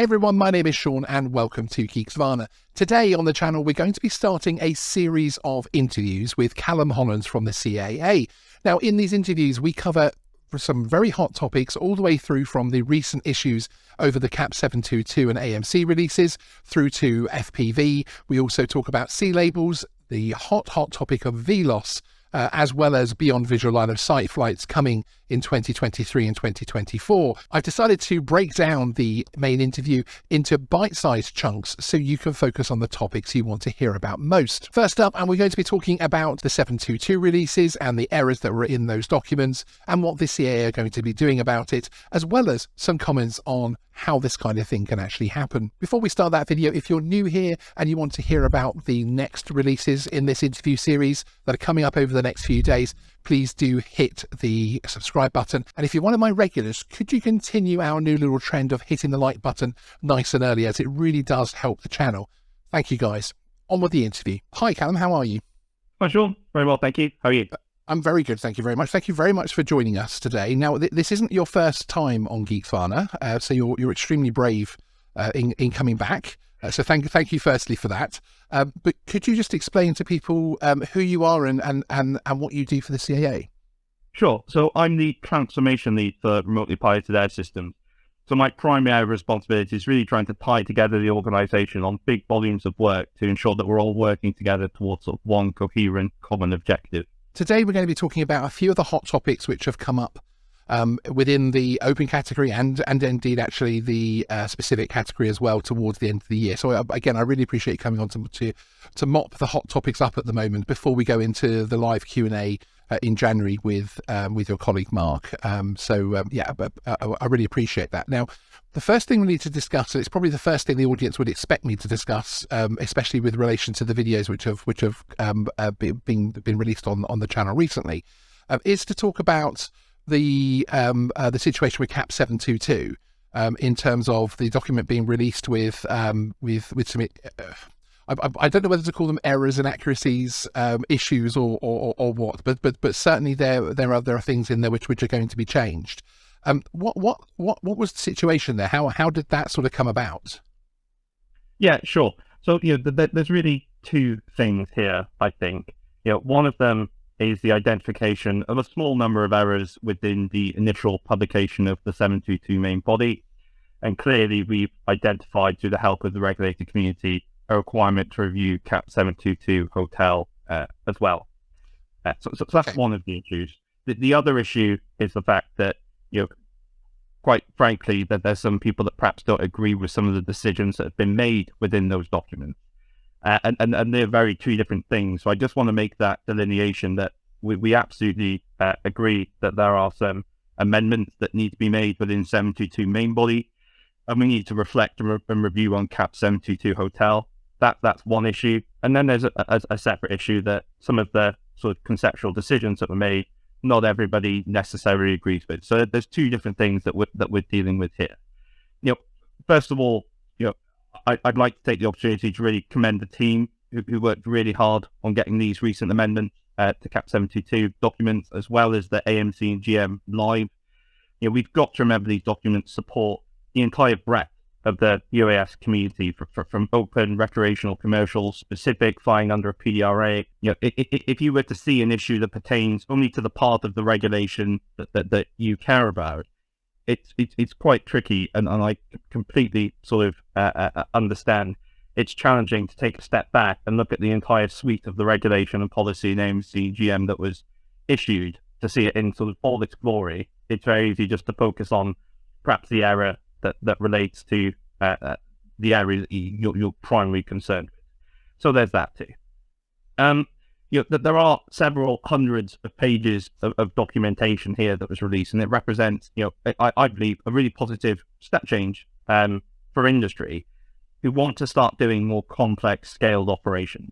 Hey everyone, my name is Sean and welcome to Geeksvana. Today on the channel we're going to be starting a series of interviews with Callum Holland from the CAA. Now in these interviews we cover some very hot topics all the way through from the recent issues over the CAP 722 and AMC releases through to FPV. We also talk about C labels, the hot topic of VLOS, as well as beyond visual line of sight flights coming in 2023 and 2024. I've decided to break down the main interview into bite-sized chunks so you can focus on the topics you want to hear about most. First up, and we're going to be talking about the 722 releases and the errors that were in those documents and what the CAA are going to be doing about it, as well as some comments on how this kind of thing can actually happen. Before we start that video, if you're new here and you want to hear about the next releases in this interview series that are coming up over the next few days, please do hit the subscribe button. And if you're one of my regulars, could you continue our new little trend of hitting the like button nice and early, as it really does help the channel. Thank you guys. On with the interview. Hi Callum, how are you? Hi Sean, very well, thank you. How are you? I'm very good, thank you very much. Thank you very much for joining us today. Now, this isn't your first time on Geeksvana, so you're extremely brave in coming back. So thank you firstly for that. But could you just explain to people who you are and what you do for the CAA? Sure. So I'm the transformation lead for remotely piloted air systems. So my primary responsibility is really trying to tie together the organisation on big volumes of work to ensure that we're all working together towards sort of one coherent common objective. Today we're going to be talking about a few of the hot topics which have come up within the open category and indeed actually the specific category as well towards the end of the year. So again, I really appreciate you coming on to mop the hot topics up at the moment before we go into the live Q&A in January with your colleague Mark. But I really appreciate that. Now, the first thing we need to discuss, and it's probably the first thing the audience would expect me to discuss, especially with relation to the videos which have been released on the channel recently, is to talk about the situation with CAP 722 in terms of the document being released with some. I don't know whether to call them errors, inaccuracies, issues, or what, but certainly there are things in there which are going to be changed. What was the situation there? How did that sort of come about? Yeah, sure. So there's really two things here. I think one of them is the identification of a small number of errors within the initial publication of the 722 main body, and clearly we've identified, through the help of the regulator community, a requirement to review CAP 722 hotel as well. So that's one of the issues. The other issue is the fact that, quite frankly, that there's some people that perhaps don't agree with some of the decisions that have been made within those documents. And they're very two different things. So I just want to make that delineation that we absolutely agree that there are some amendments that need to be made within 722 main body, and we need to reflect and review on CAP 722 hotel. That's one issue. And then there's a separate issue that some of the sort of conceptual decisions that were made, not everybody necessarily agrees with. So there's two different things that we're dealing with here. First of all, I'd like to take the opportunity to really commend the team who worked really hard on getting these recent amendments to CAP 722 documents, as well as the AMC and GM live. We've got to remember these documents support the entire breadth of the UAS community, from open, recreational, commercial, specific, flying under a PDRA. If you were to see an issue that pertains only to the part of the regulation that you care about, it's quite tricky, and I completely sort of understand it's challenging to take a step back and look at the entire suite of the regulation and policy in AMC and GM that was issued to see it in sort of all its glory. It's very easy just to focus on perhaps the error that relates to the area that you're primarily concerned with. So there's that too. There are several hundreds of pages of documentation here that was released, and it represents, I believe, a really positive step change for industry who want to start doing more complex scaled operations.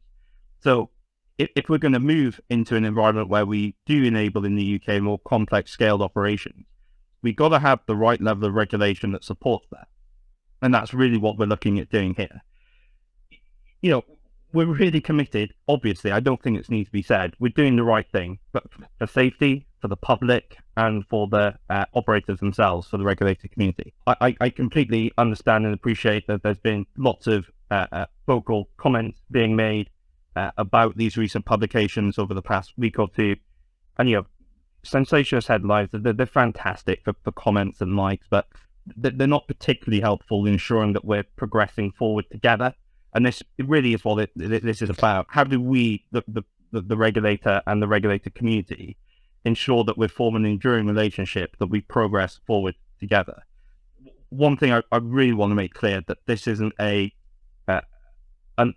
So if we're going to move into an environment where we do enable in the UK more complex scaled operations, we've got to have the right level of regulation that supports that. And that's really what we're looking at doing here. We're really committed. Obviously, I don't think it needs to be said. We're doing the right thing, but for safety, for the public and for the operators themselves, for the regulated community. I completely understand and appreciate that there's been lots of vocal comments being made about these recent publications over the past week or two. And, sensationalist headlines, they're fantastic for comments and likes, but they're not particularly helpful in ensuring that we're progressing forward together. And this really is what this is about. How do we, the regulator and the regulated community, ensure that we're forming an enduring relationship, that we progress forward together? One thing I really want to make clear, that this isn't an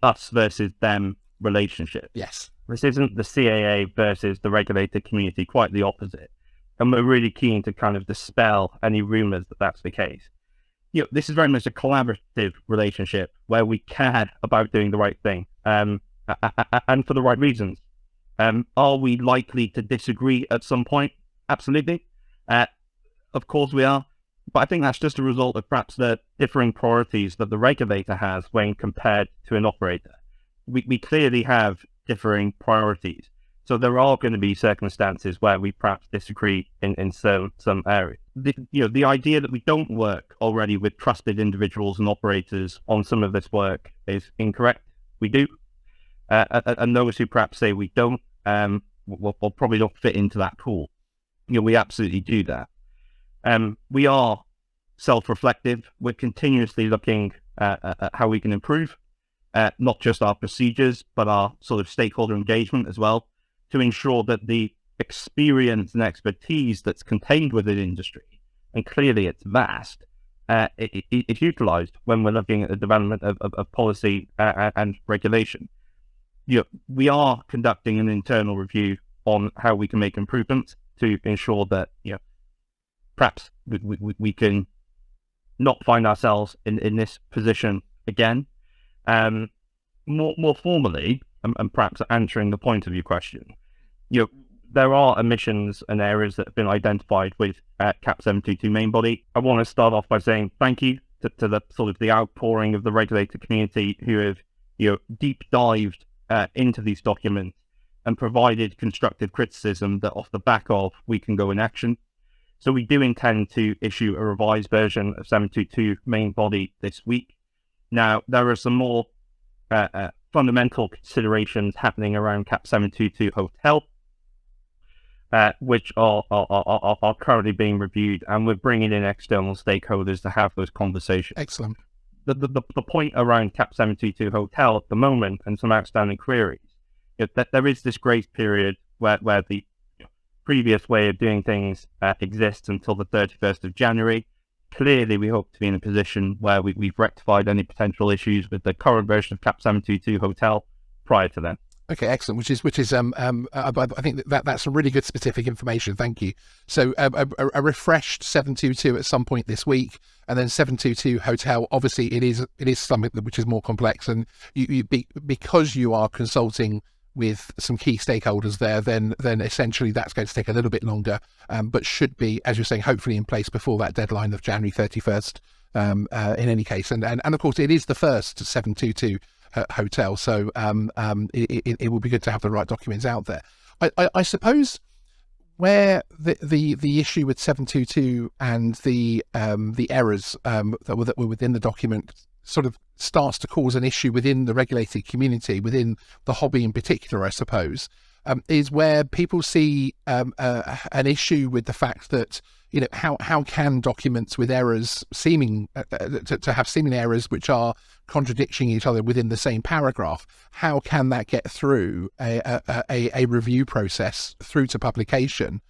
us versus them relationship. Yes. This isn't the CAA versus the regulated community, quite the opposite. And we're really keen to kind of dispel any rumours that that's the case. This is very much a collaborative relationship where we care about doing the right thing, and for the right reasons. Are we likely to disagree at some point? Absolutely. Of course we are. But I think that's just a result of perhaps the differing priorities that the regulator has when compared to an operator. We clearly have differing priorities. So there are going to be circumstances where we perhaps disagree in some areas. The idea that we don't work already with trusted individuals and operators on some of this work is incorrect. We do. And those who perhaps say we don't, will probably not fit into that pool. We absolutely do that. We are self-reflective. We're continuously looking at how we can improve, not just our procedures, but our sort of stakeholder engagement as well, to ensure that the experience and expertise that's contained within industry, and clearly it's vast, it's utilised when we're looking at the development of policy and regulation. We are conducting an internal review on how we can make improvements to ensure that perhaps we can not find ourselves in this position again. More formally, and perhaps answering the point of your question, there are emissions and areas that have been identified with CAP 722 main body. I want to start off by saying thank you to the sort of the outpouring of the regulated community who have deep dived into these documents and provided constructive criticism that off the back of we can go in action. So we do intend to issue a revised version of 722 main body this week. Now, there are some more fundamental considerations happening around CAP 722 hotel, which are currently being reviewed, and we're bringing in external stakeholders to have those conversations. Excellent. The point around CAP 722 hotel at the moment, and some outstanding queries, that there is this grace period where the previous way of doing things exists until the 31st of January. Clearly, we hope to be in a position where we've rectified any potential issues with the current version of CAP 722 hotel prior to then. Okay, excellent. Which is I think that's some really good specific information. Thank you. So a refreshed 722 at some point this week, and then 722 hotel. Obviously, it is something which is more complex, and because you are consulting with some key stakeholders there, then essentially that's going to take a little bit longer, but should be, as you're saying, hopefully in place before that deadline of January 31st. In any case, and of course, it is the first 722. Hotel, so it will be good to have the right documents out there. I suppose where the issue with 722 and the errors that were within the document sort of starts to cause an issue within the regulated community, within the hobby in particular, I suppose, is where people see an issue with the fact that how can documents with errors seeming to have seeming errors which are contradicting each other within the same paragraph, how can that get through a review process through to publication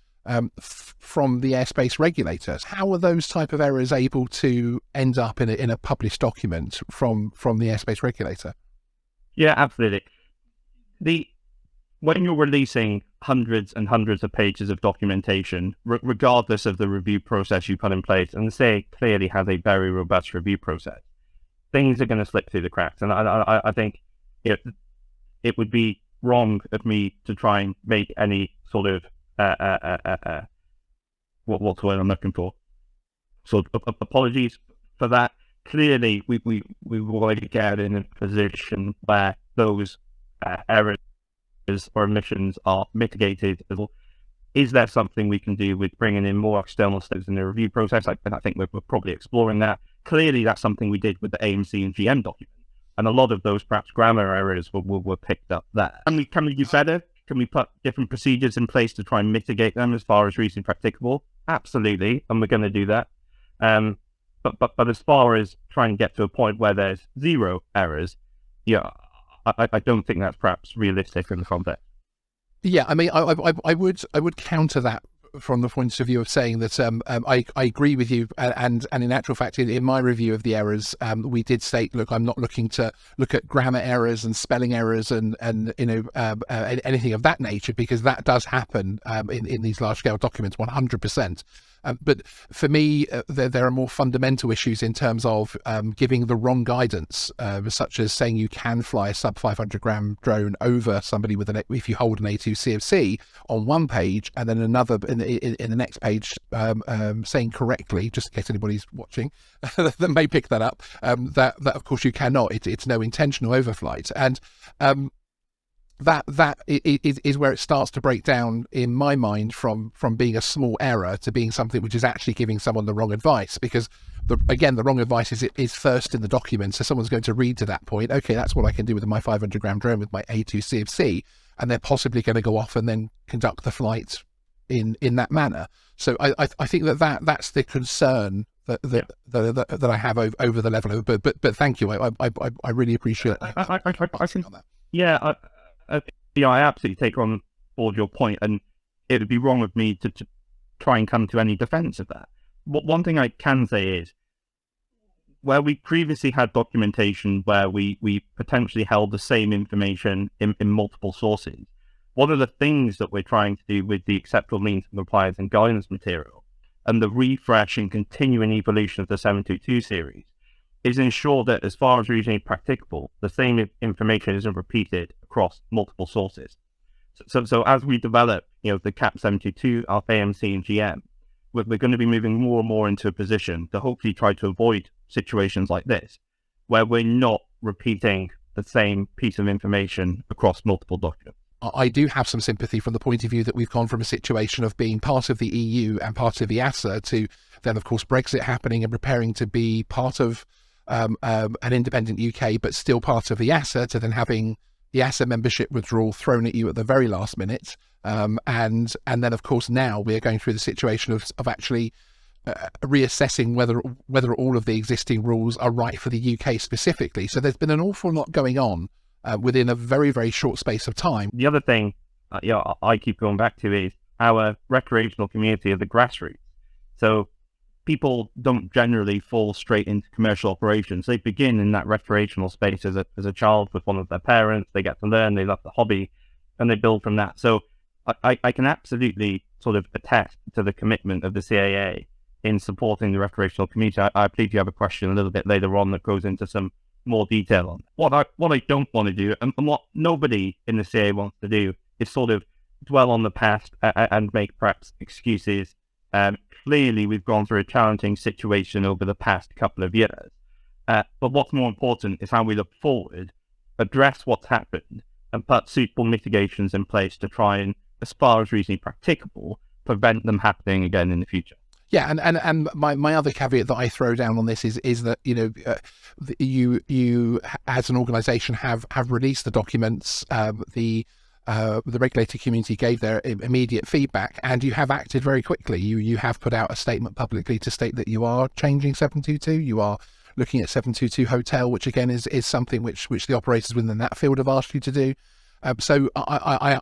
from the airspace regulators? How are those type of errors able to end up in a published document from the airspace regulator? Yeah, absolutely. When you're releasing hundreds and hundreds of pages of documentation, regardless of the review process you put in place, and the CAA clearly has a very robust review process, things are going to slip through the cracks. And I think it would be wrong of me to try and make any sort of what's the word I'm looking for? So apologies for that. Clearly, we want to get in a position where those errors or emissions are mitigated. Is there something we can do with bringing in more external stakeholders in the review process? I think we're probably exploring that. Clearly, that's something we did with the AMC and GM document. And a lot of those perhaps grammar errors were picked up there. Can we do better? Can we put different procedures in place to try and mitigate them as far as reasonably practicable? Absolutely, and we're going to do that. But as far as trying to get to a point where there's zero errors, I don't think that's perhaps realistic in the context. Yeah, I mean, I would counter that from the point of view of saying that I agree with you, and in actual fact, in my review of the errors, we did state, look, I'm not looking to look at grammar errors and spelling errors and anything of that nature, because that does happen in these large scale documents 100%. But for me, there are more fundamental issues in terms of giving the wrong guidance, such as saying you can fly a sub 500 gram drone over somebody with if you hold an A2 CFC on one page, and then another in the next page saying correctly, just in case anybody's watching that may pick that up, that of course you cannot. It's no intentional overflight, and that is where it starts to break down in my mind from being a small error to being something which is actually giving someone the wrong advice, because the wrong advice is first in the document. So someone's going to read to that point, okay, that's what I can do with my 500 gram drone with my A2 CFC, and they're possibly going to go off and then conduct the flight in that manner. So I think that's the concern that I have over the level of, but thank you. I really appreciate that. Yeah. I absolutely take on board your point, and it would be wrong of me to try and come to any defense of that. One thing I can say is, where we previously had documentation where we potentially held the same information in multiple sources, one of the things that we're trying to do with the acceptable means of compliance and guidance material and the refresh and continuing evolution of the 722 series is ensure that, as far as reasonably practicable, the same information isn't repeated across multiple sources. So as we develop, the CAP 722, our AMC and GM, we're going to be moving more and more into a position to hopefully try to avoid situations like this, where we're not repeating the same piece of information across multiple documents. I do have some sympathy from the point of view that we've gone from a situation of being part of the EU and part of the EASA to then, of course, Brexit happening and preparing to be part of an independent UK, but still part of the EASA, to then having the EASA membership withdrawal thrown at you at the very last minute. And then, of course, now we are going through the situation of actually reassessing whether all of the existing rules are right for the UK specifically. So there's been an awful lot going on within a very, very short space of time. The other thing I keep going back to is our recreational community of the grassroots. So people don't generally fall straight into commercial operations. They begin in that recreational space as a child with one of their parents. They get to learn, they love the hobby, and they build from that. So I can absolutely sort of attest to the commitment of the CAA in supporting the recreational community. I believe you have a question a little bit later on that goes into some more detail on what I don't want to do, and what nobody in the CAA wants to do, is sort of dwell on the past and make perhaps excuses. Clearly, we've gone through a challenging situation over the past couple of years. But what's more important is how we look forward, address what's happened, and put suitable mitigations in place to try and, as far as reasonably practicable, prevent them happening again in the future. Yeah, and my other caveat that I throw down on this is that you as an organisation have released the documents. The regulator community gave their immediate feedback, and you have acted very quickly. You have put out a statement publicly to state that you are changing 722. You are looking at 722 hotel, which again is something which the operators within that field have asked you to do. So I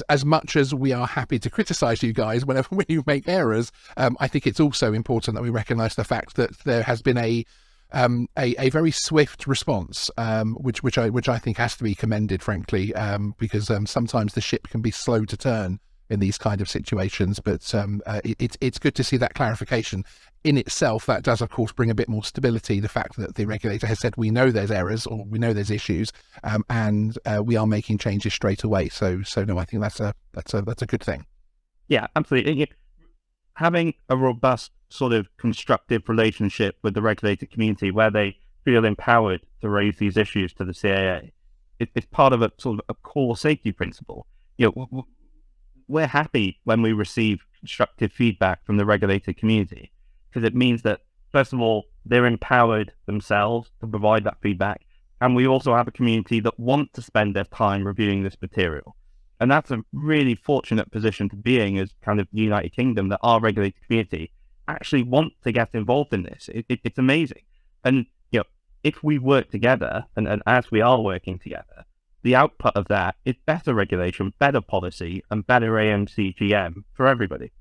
as much as we are happy to criticise you guys when you make errors, I think it's also important that we recognise the fact that there has been a very swift response, which I think has to be commended, frankly, because sometimes the ship can be slow to turn in these kind of situations. But it's good to see that clarification. In itself, that does, of course, bring a bit more stability. The fact that the regulator has said we know there's errors or we know there's issues, and we are making changes straight away. So no, I think that's a good thing. Yeah, absolutely. Having a robust sort of constructive relationship with the regulated community where they feel empowered to raise these issues to the CAA, it's part of a sort of a core safety principle. we're happy when we receive constructive feedback from the regulated community, because it means that, first of all, they're empowered themselves to provide that feedback. And we also have a community that want to spend their time reviewing this material. And that's a really fortunate position to be in as kind of the United Kingdom, that our regulated community actually want to get involved in this. It's amazing. And, if we work together, and as we are working together, the output of that is better regulation, better policy, and better AMC GM for everybody.